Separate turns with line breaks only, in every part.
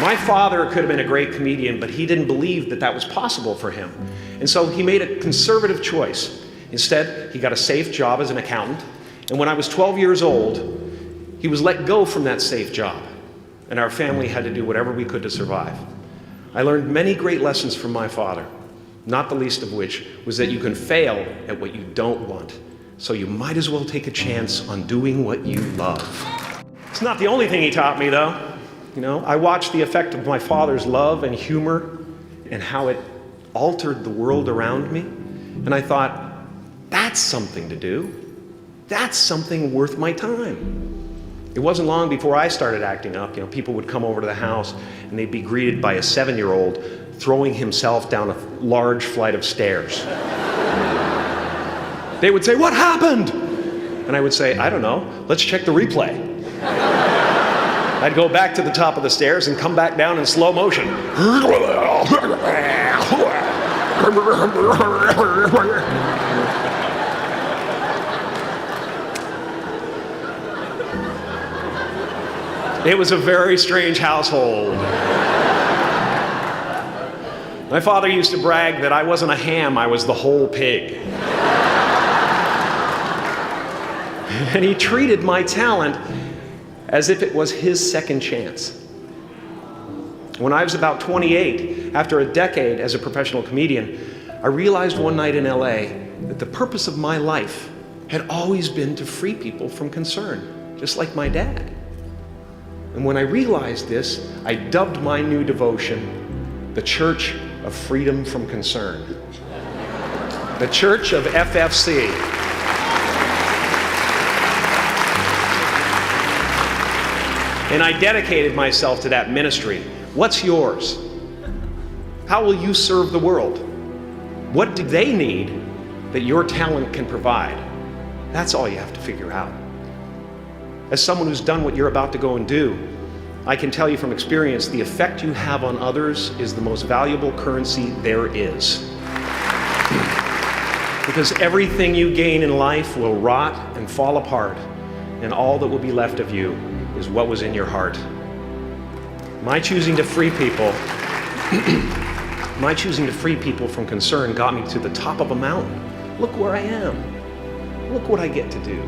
My father could have been a great comedian, but he didn't believe that that was possible for him. And so he made a conservative choice. Instead, he got a safe job as an accountant. And when I was 12 years old, he was let go from that safe job. And our family had to do whatever we could to survive. I learned many great lessons from my father, not the least of which was that you can fail at what you don't want. So you might as well take a chance on doing what you love. It's not the only thing he taught me, though. You know, I watched the effect of my father's love and humor and how it altered the world around me. And I thought, that's something to do. That's something worth my time. It wasn't long before I started acting up. You know, people would come over to the house and they'd be greeted by a 7-year-old throwing himself down a large flight of stairs. They would say, "What happened?" And I would say, "I don't know. Let's check the replay." I'd go back to the top of the stairs and come back down in slow motion. It was a very strange household. My father used to brag that I wasn't a ham, I was the whole pig. And he treated my talent as if it was his second chance. When I was about 28, after a decade as a professional comedian, I realized one night in LA that the purpose of my life had always been to free people from concern, just like my dad. And when I realized this, I dubbed my new devotion the Church of Freedom from Concern. The Church of FFC. And I dedicated myself to that ministry. What's yours? How will you serve the world? What do they need that your talent can provide? That's all you have to figure out. As someone who's done what you're about to go and do, I can tell you from experience, the effect you have on others is the most valuable currency there is. Because everything you gain in life will rot and fall apart, and all that will be left of you is what was in your heart. My choosing to free people from concern got me to the top of a mountain. Look where I am. Look what I get to do.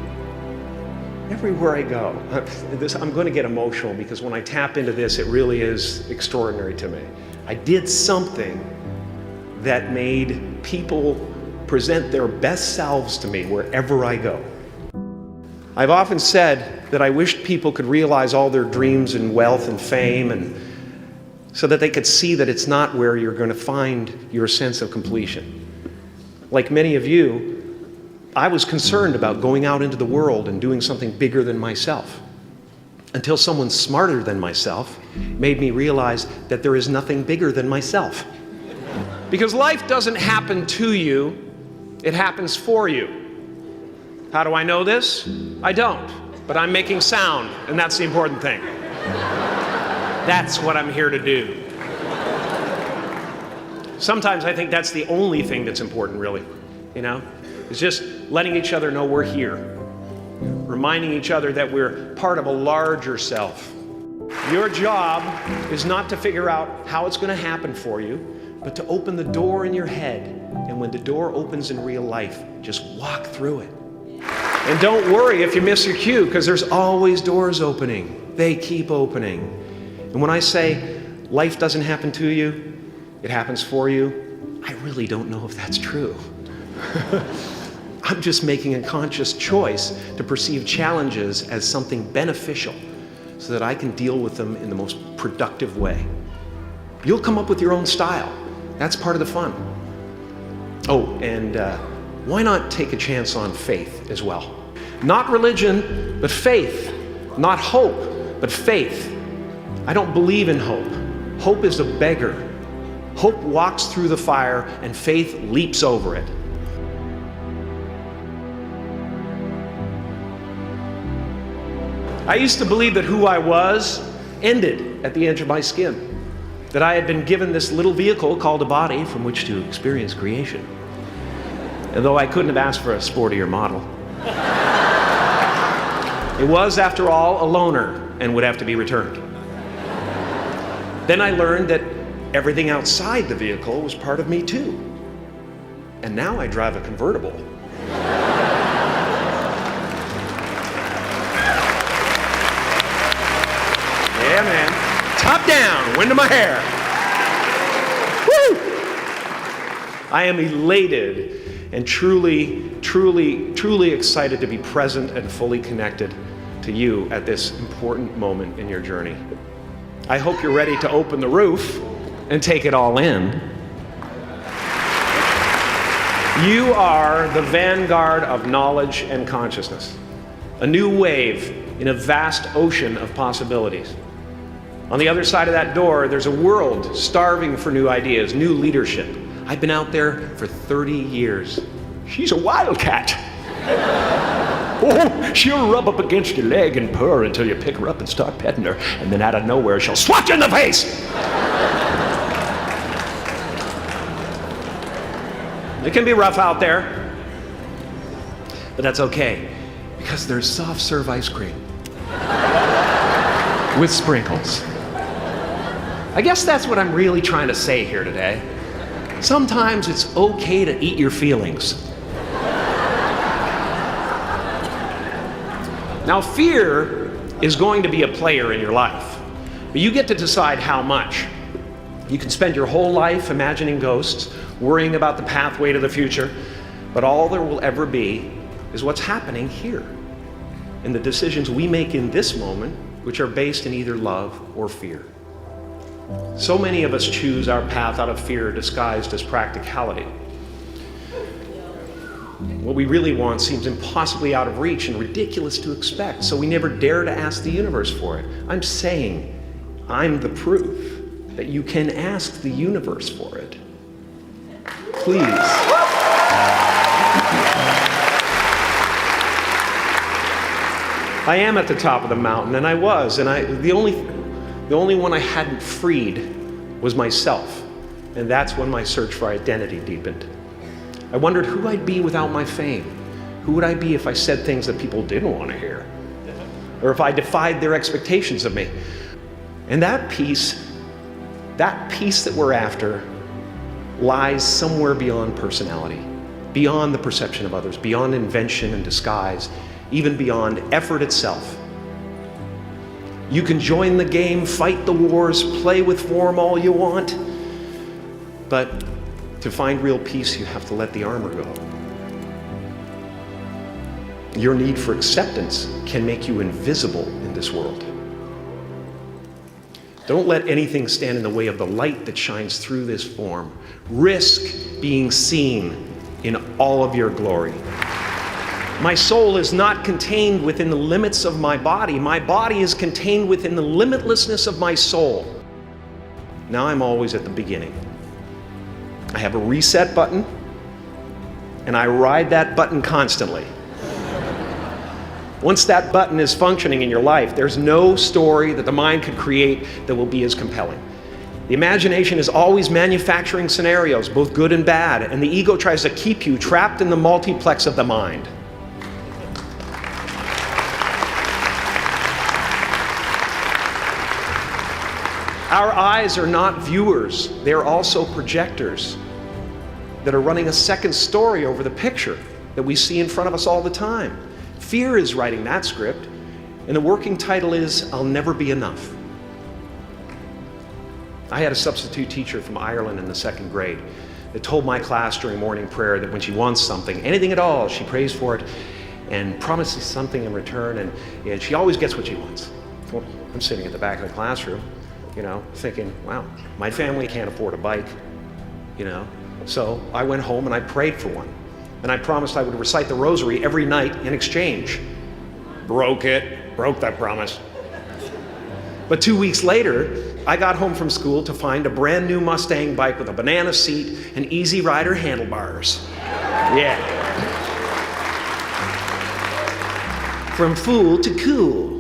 Everywhere I go. I'm going to get emotional because when I tap into this, it really is extraordinary to me. I did something that made people present their best selves to me wherever I go. I've often said that I wished people could realize all their dreams and wealth and fame, and so that they could see that it's not where you're going to find your sense of completion. Like many of you, I was concerned about going out into the world and doing something bigger than myself, until someone smarter than myself made me realize that there is nothing bigger than myself. Because life doesn't happen to you, it happens for you. How do I know this? I don't, but I'm making sound, and that's the important thing. That's what I'm here to do. Sometimes I think that's the only thing that's important, really, you know? It's just letting each other know we're here, reminding each other that we're part of a larger self. Your job is not to figure out how it's going to happen for you, but to open the door in your head, and when the door opens in real life, just walk through it. And don't worry if you miss your cue, because there's always doors opening. They keep opening. And when I say life doesn't happen to you, it happens for you, I really don't know if that's true. I'm just making a conscious choice to perceive challenges as something beneficial so that I can deal with them in the most productive way. You'll come up with your own style. That's part of the fun. Oh, and why not take a chance on faith as well? Not religion, but faith. Not hope, but faith. I don't believe in hope. Hope is a beggar. Hope walks through the fire and faith leaps over it. I used to believe that who I was ended at the edge of my skin. That I had been given this little vehicle called a body from which to experience creation. And though I couldn't have asked for a sportier model, it was, after all, a loaner and would have to be returned. Then I learned that everything outside the vehicle was part of me too. And now I drive a convertible. Yeah, man. Top down, wind in my hair. Woo! I am elated and truly excited to be present and fully connected to you at this important moment in your journey. I hope you're ready to open the roof and take it all in. You are the vanguard of knowledge and consciousness, a new wave in a vast ocean of possibilities. On the other side of that door, there's a world starving for new ideas, new leadership. I've been out there for 30 years. She's a wildcat. Oh, she'll rub up against your leg and purr until you pick her up and start petting her, and then out of nowhere, she'll swat you in the face. It can be rough out there, but that's okay, because there's soft serve ice cream with sprinkles. I guess that's what I'm really trying to say here today. Sometimes it's okay to eat your feelings. Now, fear is going to be a player in your life, but you get to decide how much. You can spend your whole life imagining ghosts, worrying about the pathway to the future, but all there will ever be is what's happening here, and the decisions we make in this moment, which are based in either love or fear. So many of us choose our path out of fear disguised as practicality. What we really want seems impossibly out of reach and ridiculous to expect, so we never dare to ask the universe for it. I'm saying I'm the proof that you can ask the universe for it. Please. I am at the top of the mountain, and I was, and the only one I hadn't freed was myself, and that's when my search for identity deepened. I wondered who I'd be without my fame. Who would I be if I said things that people didn't want to hear? Or if I defied their expectations of me? And that peace that we're after lies somewhere beyond personality, beyond the perception of others, beyond invention and disguise, even beyond effort itself. You can join the game, fight the wars, play with form all you want, but to find real peace, you have to let the armor go. Your need for acceptance can make you invisible in this world. Don't let anything stand in the way of the light that shines through this form. Risk being seen in all of your glory. My soul is not contained within the limits of my body. My body is contained within the limitlessness of my soul. Now I'm always at the beginning. I have a reset button, and I ride that button constantly. Once that button is functioning in your life, there's no story that the mind could create that will be as compelling. The imagination is always manufacturing scenarios, both good and bad, and the ego tries to keep you trapped in the multiplex of the mind. Our eyes are not viewers, they're also projectors that are running a second story over the picture that we see in front of us all the time. Fear is writing that script, and the working title is, I'll Never Be Enough. I had a substitute teacher from Ireland in the 2nd grade that told my class during morning prayer that when she wants something, anything at all, she prays for it and promises something in return, and she always gets what she wants. Well, I'm sitting at the back of the classroom, thinking, wow, my family can't afford a bike, So I went home and I prayed for one. And I promised I would recite the rosary every night in exchange. Broke that promise. But 2 weeks later, I got home from school to find a brand new Mustang bike with a banana seat and Easy Rider handlebars. Yeah. From fool to cool.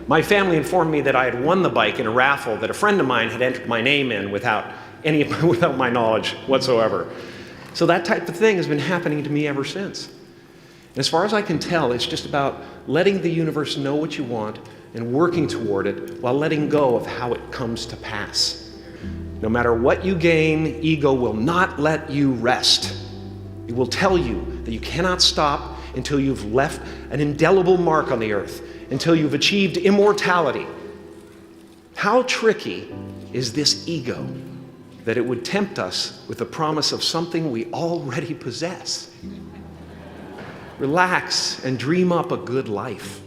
My family informed me that I had won the bike in a raffle that a friend of mine had entered my name in without my knowledge whatsoever. So that type of thing has been happening to me ever since. And as far as I can tell, it's just about letting the universe know what you want, and working toward it while letting go of how it comes to pass. No matter what you gain, ego will not let you rest. It will tell you that you cannot stop until you've left an indelible mark on the earth, until you've achieved immortality. How tricky is this ego that it would tempt us with the promise of something we already possess? Relax and dream up a good life.